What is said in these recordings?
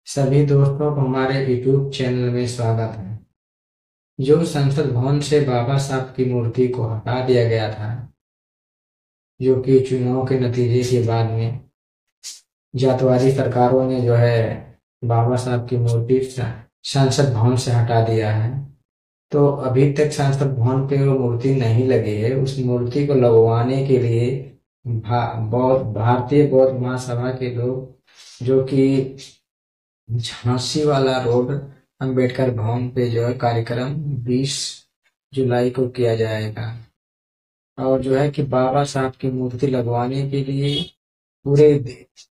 सभी दोस्तों को हमारे यूट्यूब चैनल में स्वागत है। जो संसद भवन से बाबा साहब की मूर्ति को हटा दिया गया था, जो कि चुनाव के नतीजे के बाद में जातवादी सरकारों ने जो है बाबा साहब की मूर्ति संसद भवन से हटा दिया है। तो अभी तक संसद भवन पे वो मूर्ति नहीं लगी है। उस मूर्ति को लगवाने के लिए भारतीय बौद्ध महासभा के लोग, जो कि झांसी वाला रोड अंबेडकर भवन पे जो है कार्यक्रम 20 जुलाई को किया जाएगा। और जो है कि बाबा साहब की मूर्ति लगवाने के लिए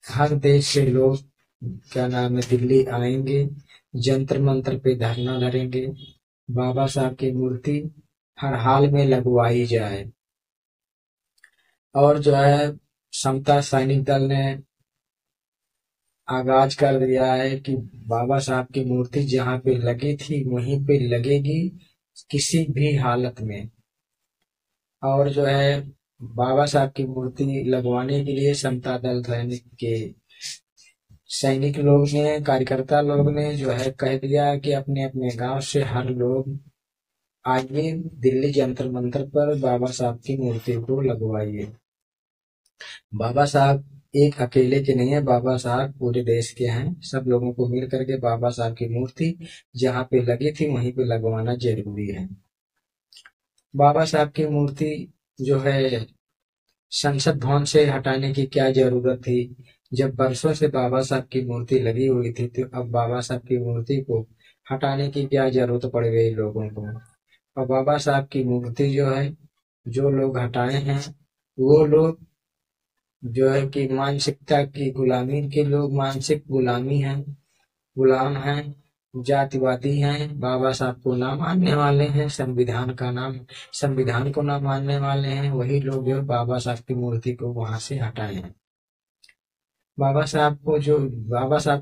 हर देश से लोग क्या नाम है दिल्ली आएंगे, जंतर मंतर पे धरना धरेंगे, बाबा साहब की मूर्ति हर हाल में लगवाई जाए। और जो है समता सैनिक दल ने आगाज कर दिया है कि बाबा साहब की मूर्ति जहाँ पे लगी थी वहीं पे लगेगी, किसी भी हालत में। और जो है बाबा साहब की मूर्ति लगवाने के लिए समता दल सैनिक लोग ने, कार्यकर्ता लोग ने जो है कह दिया कि अपने अपने गांव से हर लोग आइए, दिल्ली जंतर मंतर पर बाबा साहब की मूर्ति को लगवाइए। बाबा साहब एक अकेले के नहीं है, बाबा साहब पूरे देश के हैं। सब लोगों को मिल करके बाबा साहब की मूर्ति जहाँ पे लगी थी वहीं पे लगवाना जरूरी है। बाबा साहब की मूर्ति जो है संसद भवन से हटाने की क्या जरूरत थी, जब बरसों से बाबा साहब की मूर्ति लगी हुई थी, तो अब बाबा साहब की मूर्ति को हटाने की क्या जरूरत पड़ गई लोगों को। और बाबा साहब की मूर्ति जो है, जो लोग हटाए हैं वो लोग जो है कि मानसिकता की गुलामी के लोग, मानसिक गुलामी हैं, गुलाम हैं, जातिवादी हैं, बाबा साहब को ना मानने वाले हैं, संविधान को ना मानने वाले हैं, वही लोग जो बाबा साहब की मूर्ति को वहां से हटाए हैं। बाबा साहब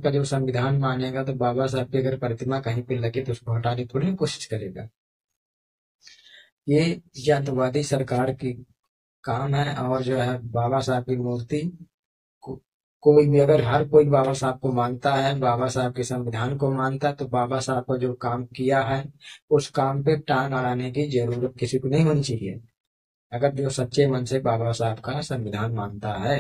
का जो संविधान मानेगा, तो बाबा साहब की अगर प्रतिमा कहीं पे लगे तो उसको हटाने की थोड़ी कोशिश करेगा। ये जातिवादी सरकार की काम है। और जो है बाबा साहब की मूर्ति को, कोई भी अगर हर कोई बाबा साहब को मानता है, बाबा साहब के संविधान को मानता है, तो बाबा साहब को जो काम किया है उस काम पे टांग अड़ाने की जरूरत किसी को नहीं होनी चाहिए। अगर जो सच्चे मन से बाबा साहब का संविधान मानता है,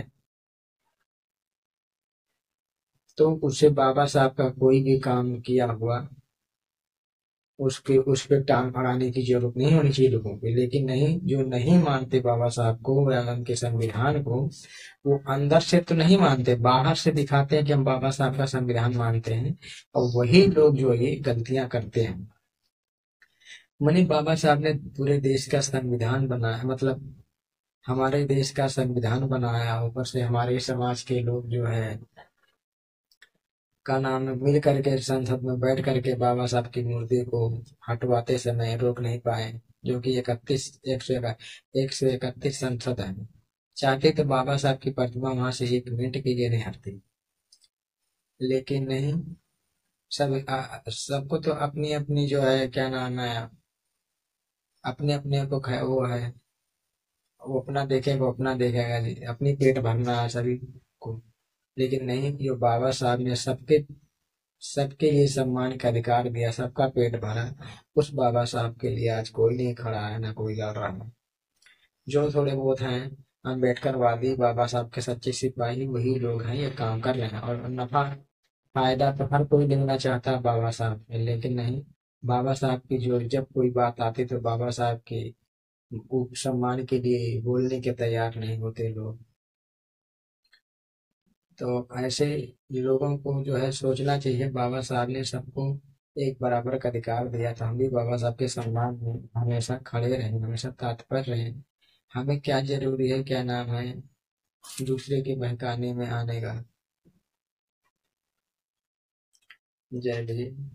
तो उसे बाबा साहब का कोई भी काम किया हुआ उसके उस पे टांग अड़ाने की जरूरत नहीं होनी चाहिए लोगों को। लेकिन नहीं, जो नहीं मानते बाबा साहब को या उनके संविधान को, वो अंदर से तो नहीं मानते, बाहर से दिखाते हैं कि हम बाबा साहब का संविधान मानते हैं। और वही लोग जो ये गलतियां करते हैं। मनी बाबा साहब ने पूरे देश का संविधान बनाया, मतलब हमारे देश का संविधान बनाया, ऊपर से हमारे समाज के लोग जो है का नाम है मिल करके संसद में बैठ करके बाबा साहब की मूर्ति को हटवाते समय रोक नहीं पाए, जो कि 131 संसद है। चाहते तो बाबा साहब की प्रतिमा वहां से 1 मिनट के लिए नहीं हटती, लेकिन नहीं। सबको तो अपनी अपनी जो है क्या नाम है, अपने अपने को वो है, वो अपना देखेगा जी, अपनी पेट भरना है सभी को। लेकिन नहीं, जो बाबा साहब ने सबके सबके लिए सम्मान का अधिकार दिया, सबका पेट भरा, उस बाबा साहब के लिए आज कोई नहीं खड़ा है, ना कोई लड़ रहा है। जो थोड़े बहुत हैं अम्बेडकरवादी, बाबा साहब के सच्चे सिपाही, वही लोग हैं ये काम कर रहे हैं। और नफा फायदा तो हर कोई लेना चाहता है बाबा साहब से, लेकिन नहीं, बाबा साहब की जो जब कोई बात आती तो बाबा साहब के सम्मान के लिए बोलने के तैयार नहीं होते लोग। तो ऐसे लोगों को जो है सोचना चाहिए, बाबा साहब ने सबको एक बराबर का अधिकार दिया था। हम भी बाबा साहब के सम्मान में हमेशा खड़े रहें, हमेशा तत्पर रहें। हमें क्या जरूरी है, क्या नाम है दूसरे के बहकाने में आने का। जय भीम।